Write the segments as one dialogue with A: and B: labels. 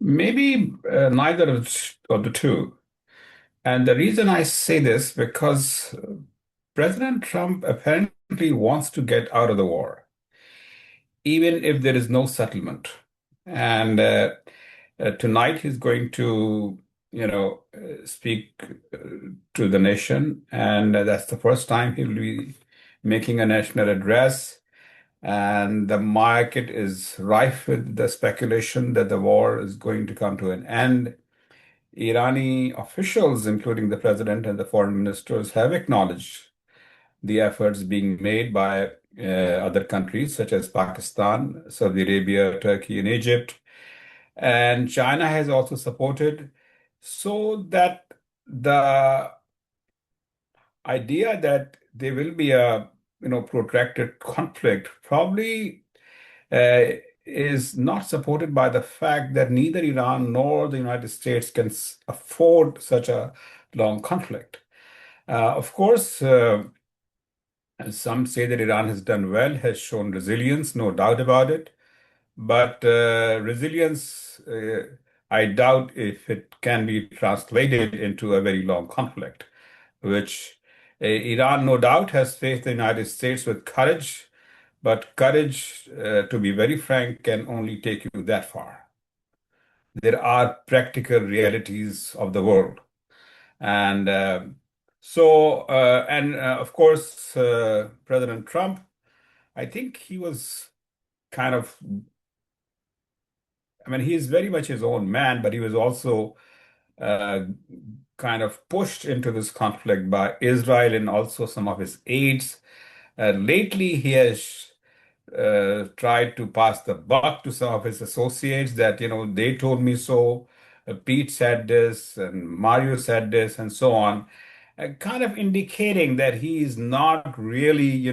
A: Maybe neither of the two. And the reason I say this because President Trump apparently wants to get out of the war, even if there is no settlement. And tonight he's going to, speak to the nation, and that's the first time he'll be making a national address. And the market is rife with the speculation that the war is going to come to an end. Irani officials, including the president and the foreign ministers, have acknowledged the efforts being made by other countries such as Pakistan, Saudi Arabia, Turkey, and Egypt. And China has also supported, so that the idea that there will be a protracted conflict probably uh, is not supported by the fact that neither Iran nor the United States can afford such a long conflict. Of course, some say that Iran has done well, has shown resilience, no doubt about it. But resilience, I doubt if it can be translated into a very long conflict, which Iran, no doubt, has faced the United States with courage, but courage, to be very frank, can only take you that far. There are practical realities of the world. And of course, President Trump, I think he was kind of, I mean, he is very much his own man, but he was also uh, kind of pushed into this conflict by Israel and also some of his aides. Lately, he has tried to pass the buck to some of his associates that, they told me so. Pete said this, and Mario said this, and so on, kind of indicating that he is not really,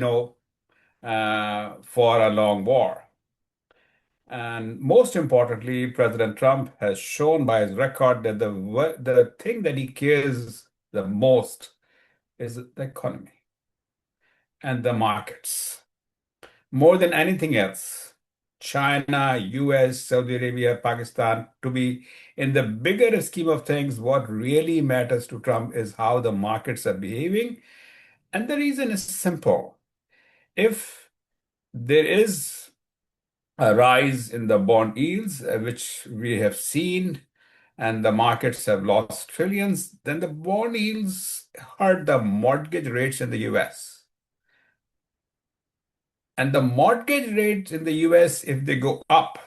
A: for a long war. And most importantly, President Trump has shown by his record that the thing that he cares the most is the economy and the markets. More than anything else, China, US, Saudi Arabia, Pakistan, to be in the bigger scheme of things, what really matters to Trump is how the markets are behaving. And the reason is simple. If there is a rise in the bond yields, which we have seen, and the markets have lost trillions, then the bond yields hurt the mortgage rates in the US. And the mortgage rates in the US, if they go up,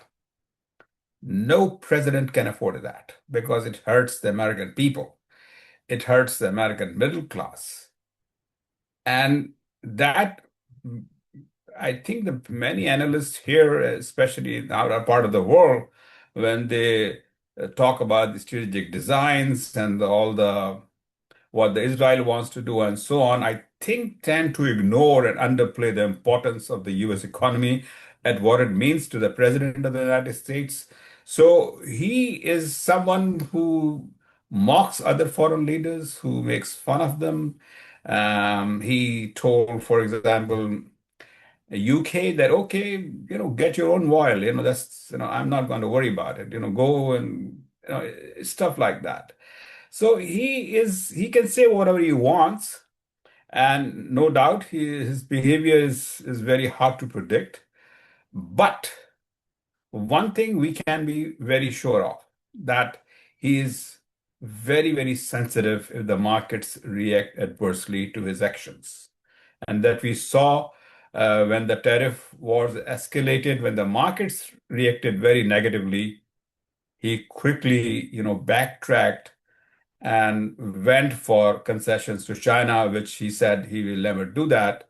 A: no president can afford that because it hurts the American people. It hurts the American middle class. And that, I think the many analysts here, especially in our part of the world, when they talk about the strategic designs and all the what the Israel wants to do and so on, I think tend to ignore and underplay the importance of the US economy and what it means to the President of the United States. So he is someone who mocks other foreign leaders, who makes fun of them. He told, for example, UK that, okay, get your own oil, that's, I'm not going to worry about it, go and, stuff like that. So he can say whatever he wants, and no doubt his behavior is very hard to predict. But one thing we can be very sure of, that he is very, very sensitive if the markets react adversely to his actions. And that we saw when the tariff wars escalated, when the markets reacted very negatively, he quickly, backtracked and went for concessions to China, which he said he will never do that.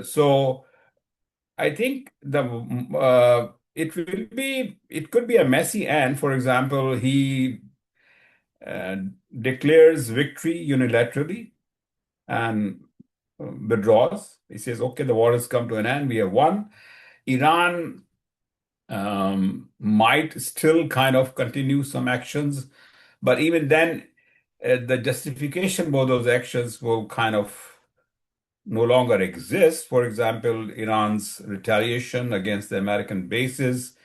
A: So I think it could be a messy end. For example, he uh, declares victory unilaterally and withdraws. He says, "Okay, the war has come to an end. We have won." Iran might still kind of continue some actions, but even then, the justification for those actions will kind of no longer exist. For example, Iran's retaliation against the American bases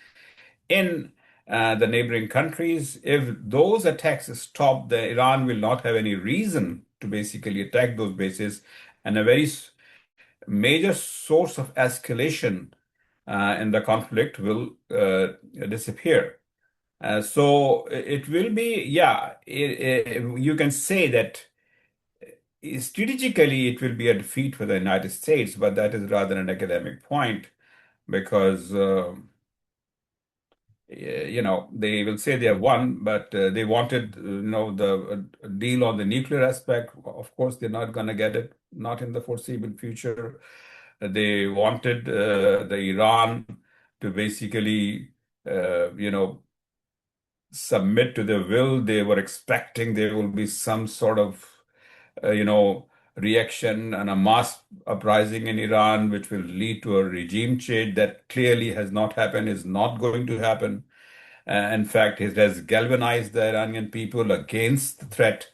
A: in the neighboring countries. If those attacks stop, the Iran will not have any reason to basically attack those bases, and a very major source of escalation in the conflict will disappear. So it will be, yeah, you can say that strategically it will be a defeat for the United States, but that is rather an academic point because they will say they have won, but they wanted, the deal on the nuclear aspect. Of course, they're not going to get it, not in the foreseeable future. They wanted the Iran to basically, submit to their will. They were expecting there will be some sort of, uh, you know, reaction and a mass uprising in Iran, which will lead to a regime change that clearly has not happened, is not going to happen. In fact, it has galvanized the Iranian people against the threat.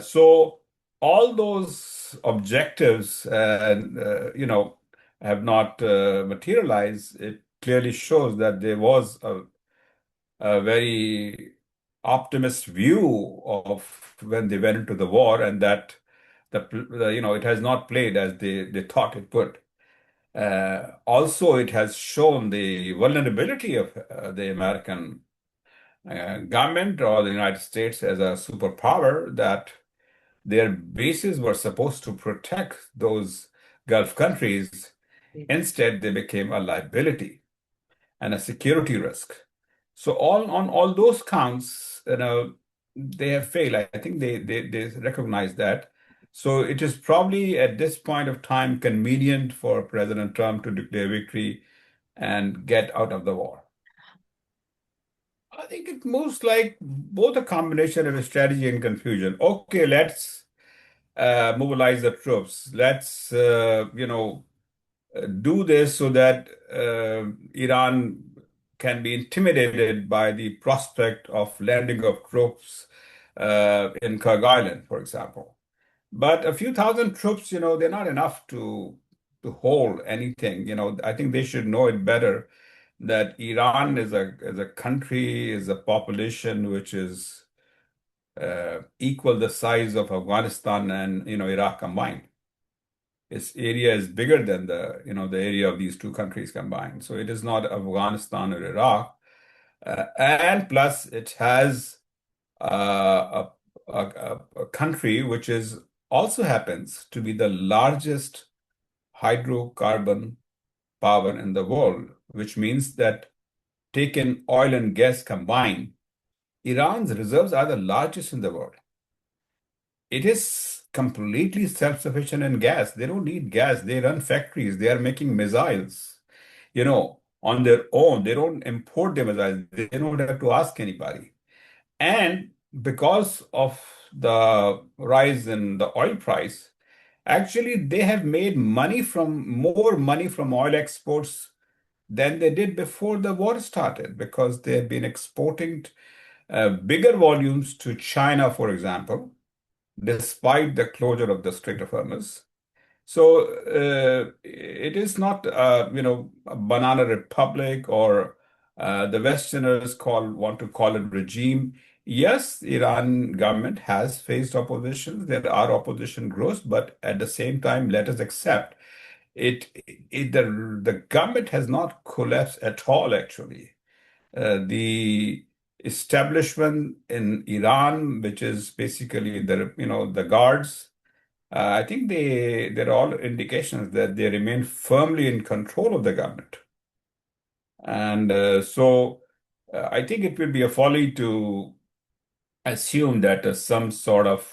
A: So all those objectives, have not materialized. It clearly shows that there was a very optimist view of when they went into the war, and that it has not played as they thought it would. Also, it has shown the vulnerability of the American government or the United States as a superpower, that their bases were supposed to protect those Gulf countries. Instead, they became a liability and a security risk. So on all those counts, they have failed. I think they recognize that. So it is probably at this point of time convenient for President Trump to declare victory and get out of the war. I think it moves like both a combination of strategy and confusion. Okay, let's mobilize the troops. Let's do this so that Iran can be intimidated by the prospect of landing of troops in Kyrgyz Island, for example. But a few thousand troops, they're not enough to hold anything. I think they should know it better that Iran is a country, is a population which is equal the size of Afghanistan and Iraq combined. Its area is bigger than the area of these two countries combined. So it is not Afghanistan or Iraq. And plus, it has a country which is also happens to be the largest hydrocarbon power in the world, which means that taken oil and gas combined, Iran's reserves are the largest in the world. It is completely self-sufficient in gas. They don't need gas. They run factories. They are making missiles, on their own. They don't import the missiles. They don't have to ask anybody. And because of the rise in the oil price, actually they have made more money from oil exports than they did before the war started, because they have been exporting bigger volumes to China, for example, despite the closure of the Strait of Hormuz. So it is not, a banana republic, or the Westerners want to call it regime. Yes, Iran government has faced opposition. There are opposition groups, but at the same time, let us accept the government has not collapsed at all, actually. The establishment in Iran, which is basically the guards, I think there are all indications that they remain firmly in control of the government. And so I think it will be a folly to assume that some sort of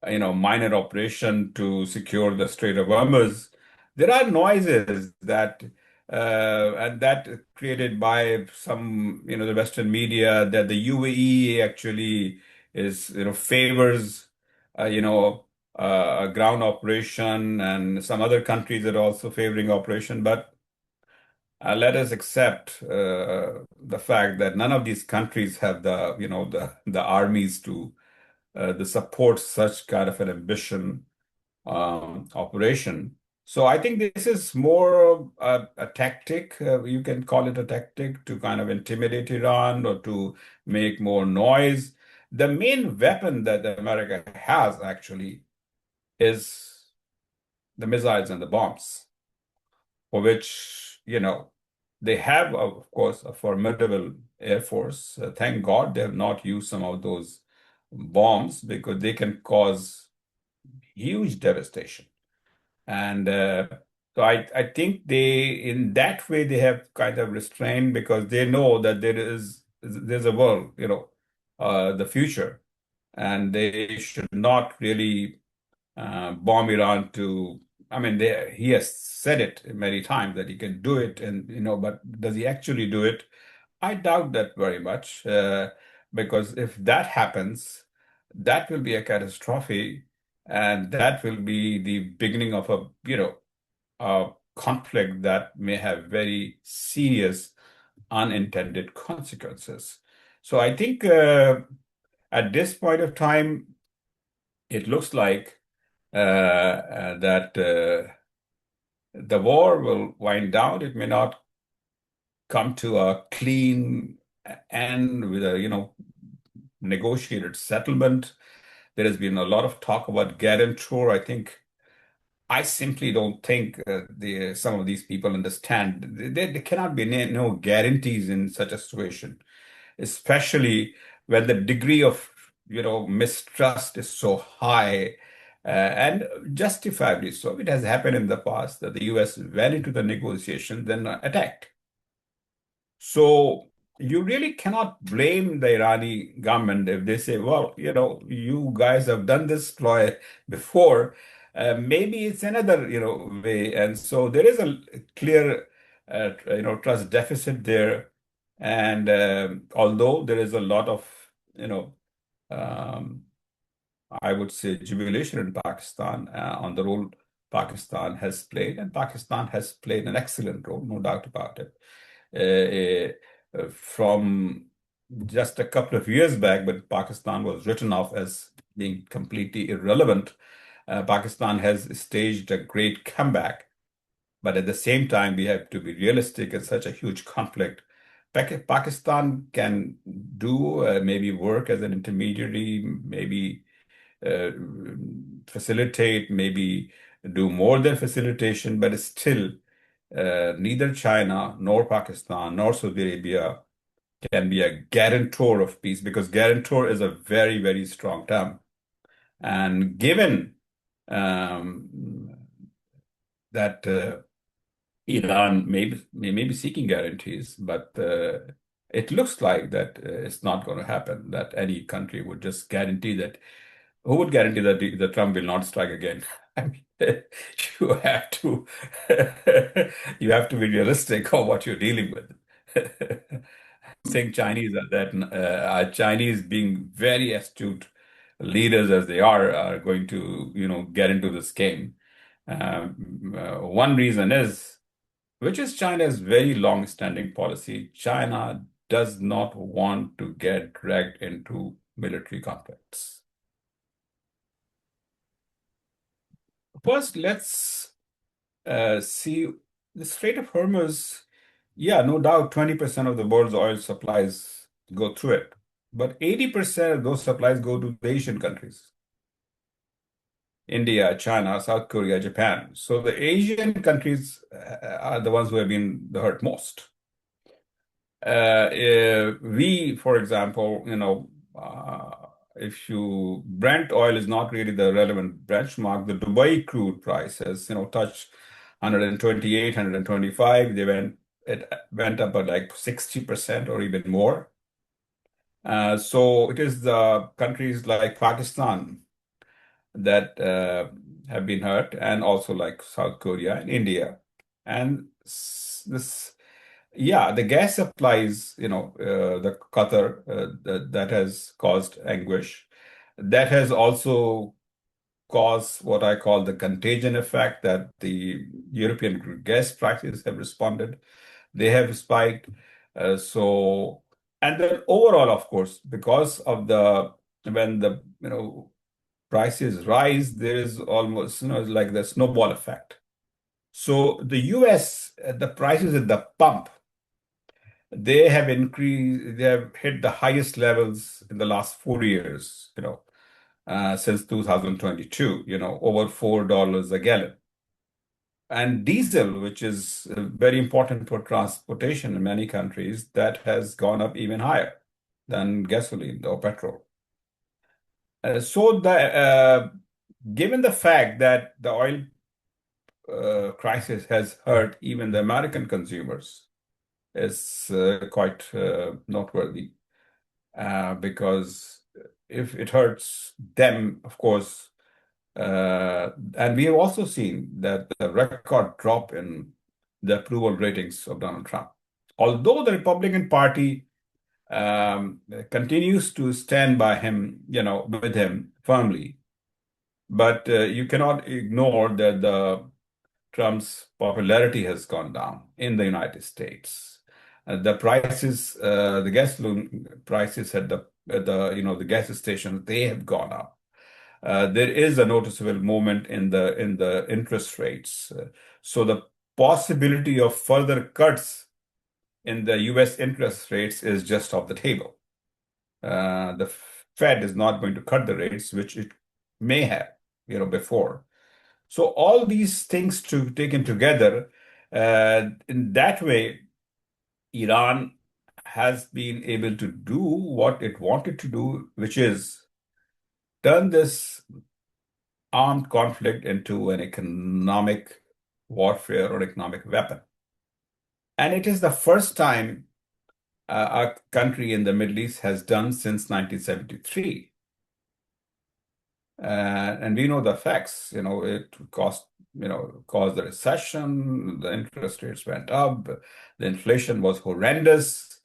A: minor operation to secure the Strait of Hormuz. There are noises that and that created by some the Western media, that the UAE actually is favors a ground operation, and some other countries are also favoring operation. But let us accept the fact that none of these countries have the armies to the support such kind of an ambition operation. So I think this is more a tactic. You can call it a tactic to kind of intimidate Iran or to make more noise. The main weapon that America has actually is the missiles and the bombs, for which, they have, of course, a formidable air force. Thank God they have not used some of those bombs because they can cause huge devastation. And so I think in that way, they have kind of restrained because they know that there's a world, the future, and they should not really bomb Iran to. I mean, he has said it many times that he can do it, and but does he actually do it? I doubt that very much, because if that happens, that will be a catastrophe, and that will be the beginning of a conflict that may have very serious unintended consequences. So I think at this point of time, it looks like that the war will wind down. It may not come to a clean end with a negotiated settlement. There has been a lot of talk about guarantor. I simply don't think some of these people understand. There cannot be no guarantees in such a situation, especially when the degree of mistrust is so high, and justifiably so. It has happened in the past that the US went into the negotiation, then attacked. So you really cannot blame the Irani government if they say, well, you guys have done this ploy before. Maybe it's another, way. And so there is a clear, trust deficit there. And although there is a lot of, you know, um, I would say, jubilation in Pakistan on the role Pakistan has played, and Pakistan has played an excellent role, no doubt about it. From just a couple of years back, when Pakistan was written off as being completely irrelevant, Pakistan has staged a great comeback. But at the same time, we have to be realistic in such a huge conflict. Pakistan can do maybe work as an intermediary, maybe uh, facilitate, maybe do more than facilitation, but still, neither China nor Pakistan nor Saudi Arabia can be a guarantor of peace, because guarantor is a very, very strong term. And given um, that Iran may be seeking guarantees, but it looks like that it's not going to happen, that any country would just guarantee that. Who would guarantee that the Trump will not strike again? I mean, you have to you have to be realistic of what you're dealing with. Saying Chinese are that Chinese, being very astute leaders as they are going to get into this game. One reason is, which is China's very long-standing policy. China does not want to get dragged into military conflicts. First, let's see the Strait of Hormuz. Yeah, no doubt 20% of the world's oil supplies go through it. But 80% of those supplies go to the Asian countries: India, China, South Korea, Japan. So the Asian countries are the ones who have been the hurt most. We, for example, if you Brent oil is not really the relevant benchmark. The Dubai crude price has, touched 128, 125. It went up by like 60% or even more. So it is the countries like Pakistan that have been hurt, and also like South Korea and India. And this, yeah, the gas supplies, the Qatar, that has caused anguish. That has also caused what I call the contagion effect, that the European gas prices have responded. They have spiked. So, and then overall, of course, because of when the, prices rise, there is almost, like the snowball effect. So the US, the prices at the pump, they have increased, they have hit the highest levels in the last 4 years, since 2022, over $4 a gallon. And diesel, which is very important for transportation in many countries, that has gone up even higher than gasoline or petrol. Given the fact that the oil crisis has hurt even the American consumers, is quite noteworthy because if it hurts them, of course, and we have also seen that the record drop in the approval ratings of Donald Trump. Although the Republican Party continues to stand by him, with him firmly, but you cannot ignore that the Trump's popularity has gone down in the United States. The gasoline prices at the gas stations, they have gone up. There is a noticeable movement in the interest rates. So the possibility of further cuts in the U.S. interest rates is just off the table. The Fed is not going to cut the rates, which it may have, before. So all these things to taken together, in that way, Iran has been able to do what it wanted to do, which is turn this armed conflict into an economic warfare or economic weapon. And it is the first time a country in the Middle East has done since 1973. And we know the facts. It caused the recession, the interest rates went up, the inflation was horrendous.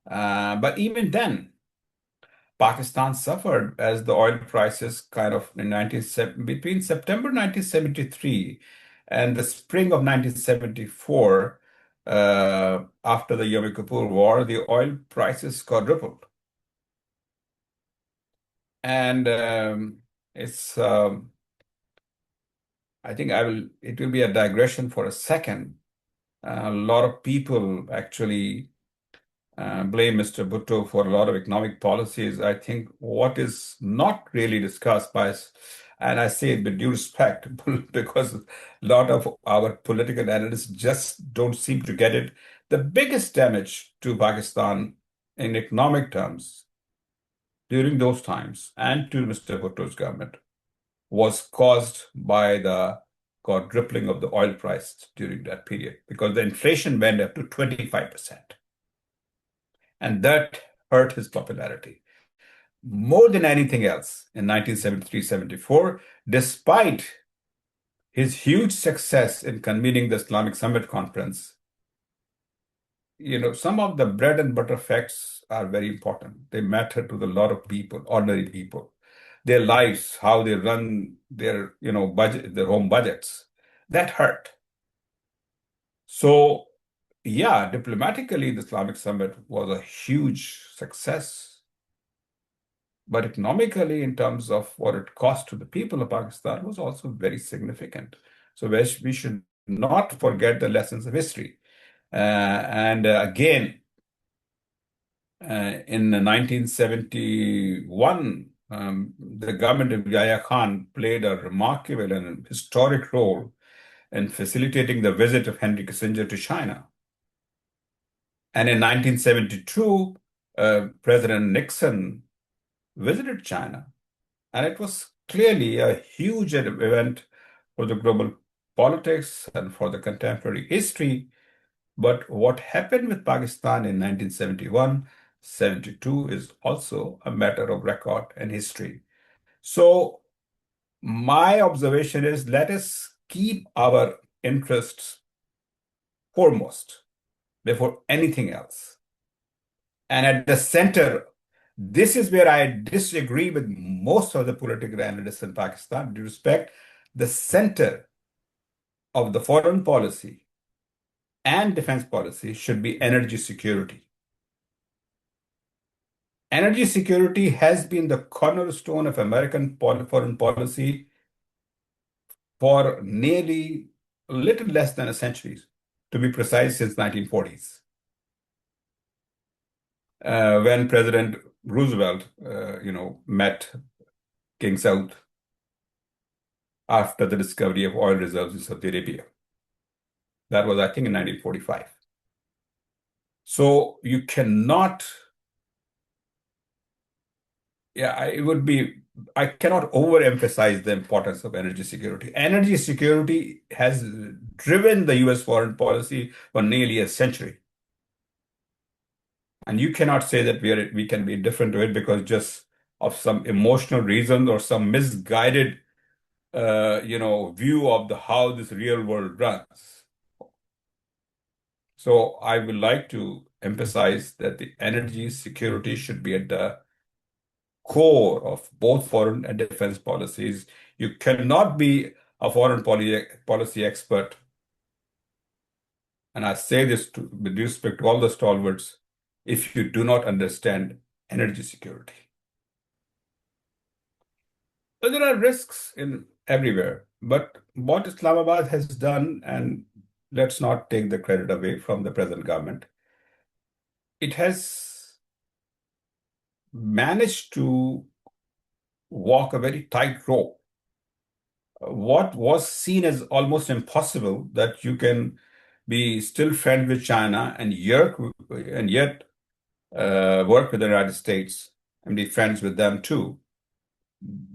A: But even then, Pakistan suffered as the oil prices kind of between September 1973 and the spring of 1974, after the Yom Kippur War, the oil prices quadrupled. And it's I think it will be a digression for a second. A lot of people actually blame Mr. Bhutto for a lot of economic policies. I think what is not really discussed and I say it with due respect, because a lot of our political analysts just don't seem to get it. The biggest damage to Pakistan in economic terms during those times and to Mr. Bhutto's government was caused by the quadrupling of the oil price during that period, because the inflation went up to 25%. And that hurt his popularity more than anything else in 1973-74, despite his huge success in convening the Islamic Summit Conference. Some of the bread and butter facts are very important. They matter to a lot of people, ordinary people, their lives, how they run their, budget, their home budgets. That hurt. So, yeah, diplomatically, the Islamic Summit was a huge success. But economically, in terms of what it cost to the people of Pakistan, was also very significant. So we should not forget the lessons of history. And again, in 1971, the government of Yahya Khan played a remarkable and historic role in facilitating the visit of Henry Kissinger to China. And in 1972, President Nixon visited China. And it was clearly a huge event for the global politics and for the contemporary history. But what happened with Pakistan in 1971, 72 is also a matter of record and history. So my observation is, let us keep our interests foremost before anything else. And at the center, this is where I disagree with most of the political analysts in Pakistan. Due respect, the center of the foreign policy and defense policy should be energy security. Energy security has been the cornerstone of American foreign policy for nearly a little less than a century, to be precise, since 1940s, when President Roosevelt, met King Saud after the discovery of oil reserves in Saudi Arabia. That was, I think, in 1945. So you cannot, it would be, I cannot overemphasize the importance of energy security. Energy security has driven the US foreign policy for nearly a century. And you cannot say that we can be indifferent to it because just of some emotional reason or some misguided view of the how this real world runs. So I would like to emphasize that the energy security should be at the core of both foreign and defense policies. You cannot be a policy expert, and I say this with respect to all the stalwarts, if you do not understand energy security. So there are risks in everywhere, but what Islamabad has done, and let's not take the credit away from the present government, it has managed to walk a very tight rope. What was seen as almost impossible, that you can be still friends with China and yet work with the United States and be friends with them too.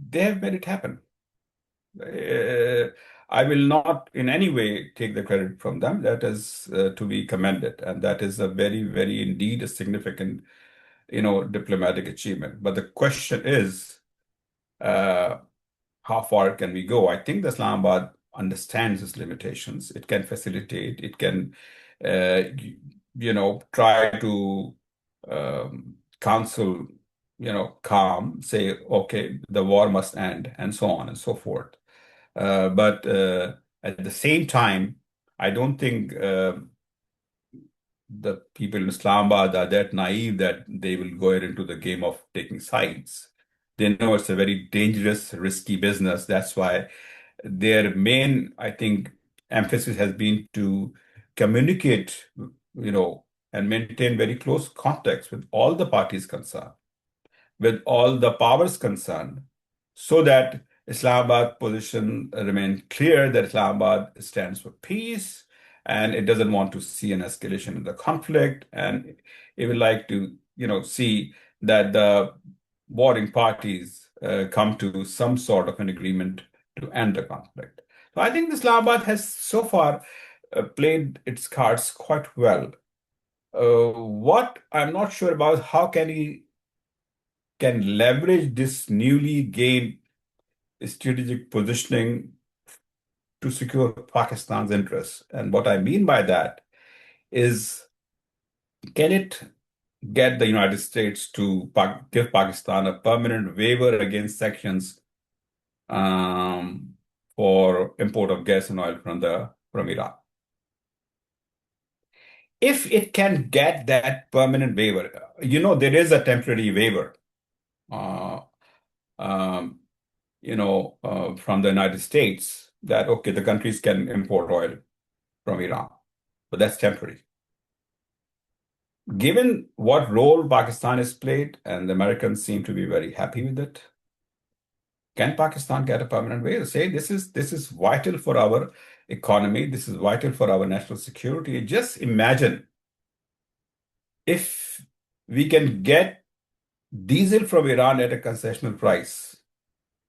A: They have made it happen. Uh, I will not in any way take the credit from them. That is to be commended, and that is a very, very indeed a significant, diplomatic achievement. But the question is, uh, how far can we go? I think the Islamabad understands its limitations. It can facilitate. It can, try to counsel, calm, say, okay, the war must end, and so on and so forth. But at the same time, I don't think the people in Islamabad are that naive that they will go into the game of taking sides. They know it's a very dangerous, risky business. That's why their main, I think, emphasis has been to communicate, and maintain very close contacts with all the parties concerned, with all the powers concerned, so that Islamabad position remain clear that Islamabad stands for peace and it doesn't want to see an escalation in the conflict, and it would like to, see that the warring parties come to some sort of an agreement to end the conflict. So I think Islamabad has so far played its cards quite well. What I'm not sure about, how can leverage this newly gained strategic positioning to secure Pakistan's interests. And what I mean by that is, can it get the United States to give Pakistan a permanent waiver against sanctions um, for import of gas and oil from Iran? If it can get that permanent waiver, there is a temporary waiver. Uh, um, from the United States, that, okay, the countries can import oil from Iran, but that's temporary. Given what role Pakistan has played, and the Americans seem to be very happy with it, can Pakistan get a permanent waiver? Say this is vital for our economy, this is vital for our national security. Just imagine if we can get diesel from Iran at a concessional price.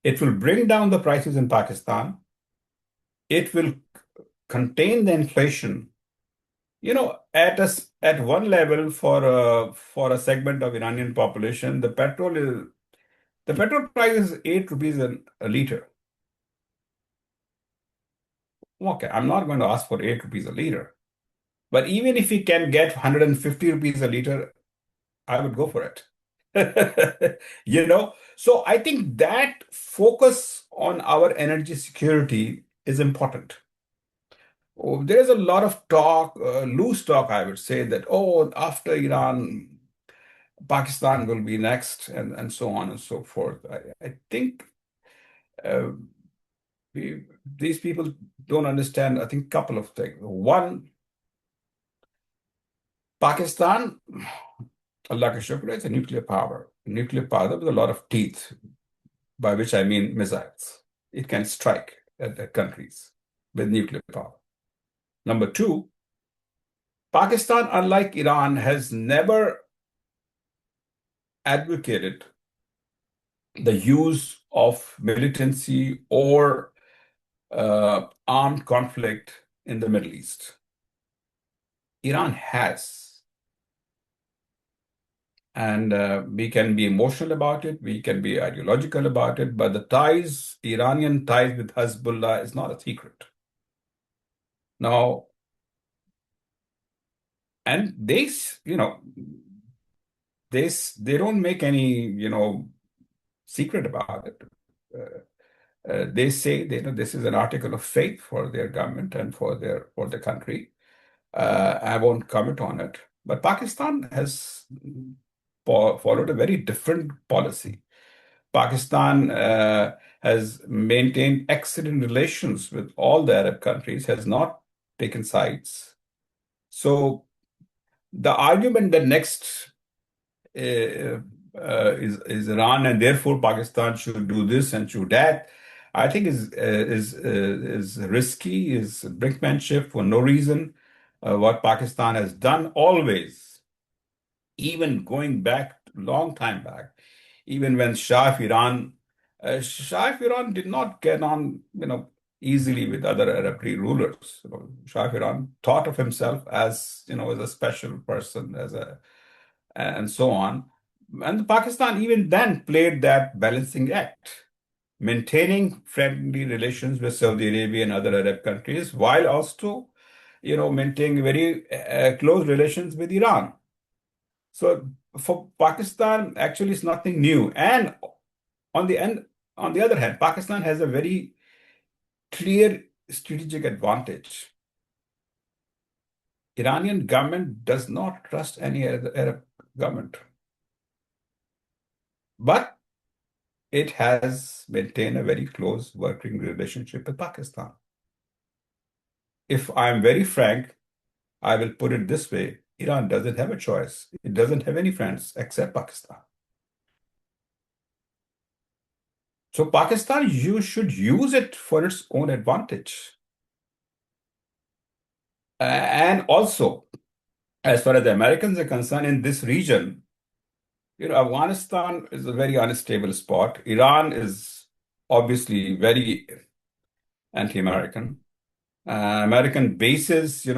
A: It will bring down the prices in Pakistan. It will contain the inflation. At one level, for a segment of Iranian population, the petrol price is 8 rupees a liter. Okay, I'm not going to ask for 8 rupees a liter, but even if we can get 150 rupees a liter, I would go for it. So I think that focus on our energy security is important. Oh, there is a lot of talk, loose talk, I would say, that, oh, after Iran, Pakistan will be next, and so on and so forth. I think, uh, these people don't understand, I think, a couple of things. One, Pakistan, Allah ka shukr, is a nuclear power. Nuclear power with a lot of teeth, by which I mean missiles. It can strike at the countries with nuclear power. Number two, Pakistan, unlike Iran, has never advocated the use of militancy or armed conflict in the Middle East. Iran has. And we can be emotional about it, we can be ideological about it, but the ties, Iranian ties with Hezbollah is not a secret. Now, and they don't make any, secret about it. They say this is an article of faith for their government and for the country. I won't comment on it, but Pakistan has followed a very different policy. Pakistan has maintained excellent relations with all the Arab countries, has not taken sides. So the argument that next is Iran, and therefore Pakistan should do this and should that, I think is risky, is brinkmanship for no reason. What Pakistan has done always, even going back long time back, even when Shah of Iran did not get on, easily with other Arab rulers. Shah of Iran thought of himself as, as a special person, and so on. And Pakistan even then played that balancing act, maintaining friendly relations with Saudi Arabia and other Arab countries, while also, maintaining very close relations with Iran. So for Pakistan, actually, it's nothing new. And on the end, on the other hand, Pakistan has a very clear strategic advantage. Iranian government does not trust any other Arab government, but it has maintained a very close working relationship with Pakistan. If I'm very frank, I will put it this way: Iran doesn't have a choice. It doesn't have any friends except Pakistan. So Pakistan, you should use it for its own advantage. And also, as far as the Americans are concerned in this region, Afghanistan is a very unstable spot. Iran is obviously very anti-American. American bases, they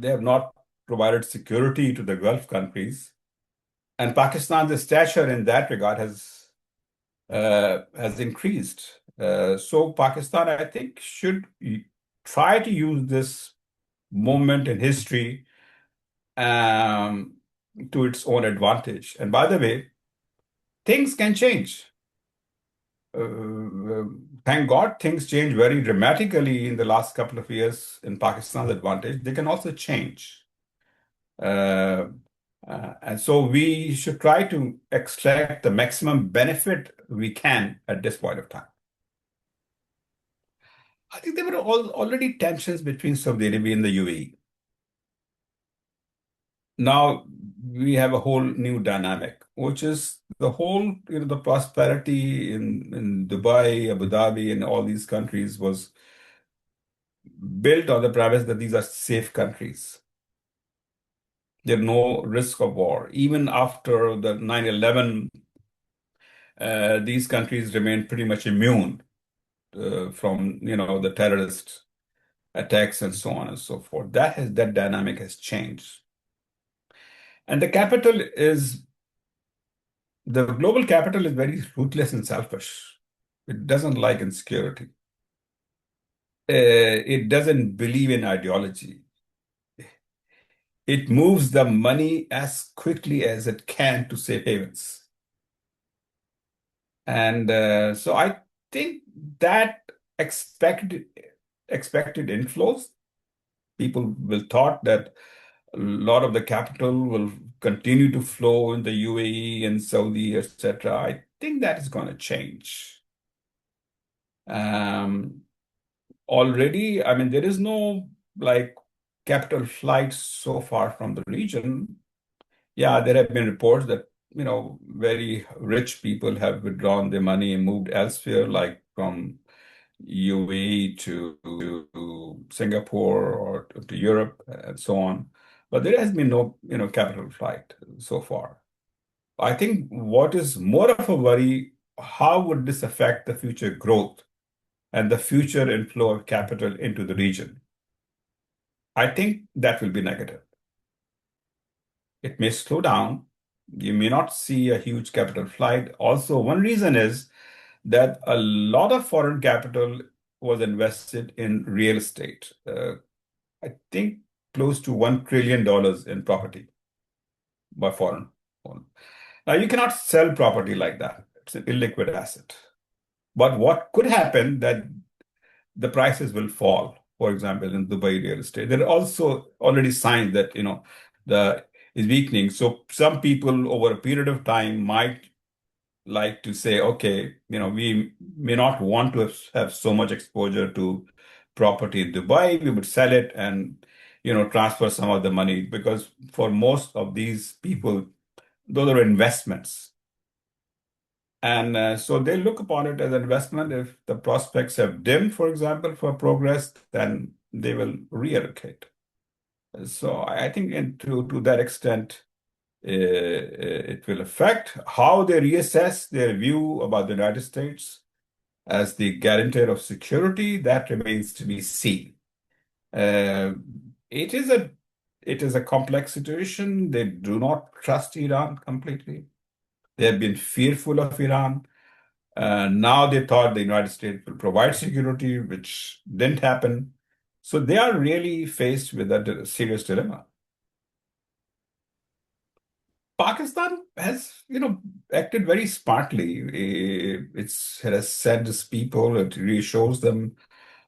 A: have not provided security to the Gulf countries, and Pakistan's stature in that regard has increased. So Pakistan, I think, should try to use this moment in history um, to its own advantage. And by the way, things can change. Thank God, things change very dramatically in the last couple of years in Pakistan's advantage. They can also change. Uh, and so we should try to extract the maximum benefit we can at this point of time. I think there were already tensions between Saudi Arabia and the UAE. Now we have a whole new dynamic, which is the whole, the prosperity in Dubai, Abu Dhabi, and all these countries was built on the premise that these are safe countries. There's no risk of war. Even after the 9/11, these countries remain pretty much immune from, the terrorist attacks and so on and so forth. That dynamic has changed. And the global capital is very ruthless and selfish. It doesn't like insecurity. It doesn't believe in ideology. It moves the money as quickly as it can to safe havens. And so I think that expected inflows, people will thought that a lot of the capital will continue to flow in the UAE and Saudi, etc. I think that is going to change. Um, Already, I mean, there is no like capital flight so far from the region. Yeah, there have been reports that, very rich people have withdrawn their money and moved elsewhere, like from UAE to Singapore or to Europe and so on. But there has been no, capital flight so far. I think what is more of a worry, how would this affect the future growth and the future inflow of capital into the region? I think that will be negative. It may slow down. You may not see a huge capital flight. Also, one reason is that a lot of foreign capital was invested in real estate. I think close to $1 trillion in property by foreign. Now, you cannot sell property like that. It's an illiquid asset. But what could happen that the prices will fall, for example, in Dubai real estate. There are also already signs that, the is weakening. So some people over a period of time might like to say, okay, we may not want to have so much exposure to property in Dubai. We would sell it and, transfer some of the money because for most of these people, those are investments. And so they look upon it as an investment. If the prospects have dimmed, for example, for progress, then they will reallocate. So I think to that extent, it will affect how they reassess their view about the United States as the guarantor of security. That remains to be seen. Uh, it is a it is a complex situation. They do not trust Iran completely. They have been fearful of Iran. Now they thought the United States will provide security, which didn't happen. So they are really faced with a serious dilemma. Pakistan has, acted very smartly. It has sent its people, it reassures them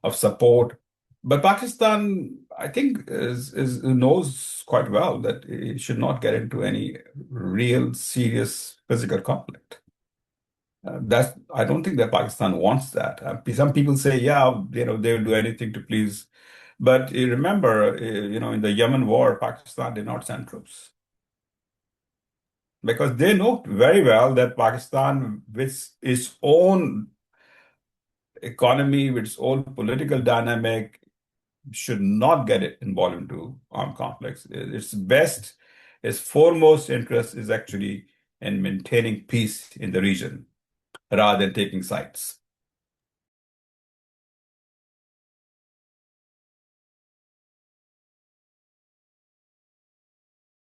A: of support. But Pakistan, I think, knows quite well that it should not get into any real serious physical conflict. That's I don't think that Pakistan wants that. Some people say, yeah, they will do anything to please. But remember, in the Yemen war, Pakistan did not send troops because they know very well that Pakistan, with its own economy, with its own political dynamic, should not get it involved into armed conflicts. Its foremost interest is actually in maintaining peace in the region rather than taking sides.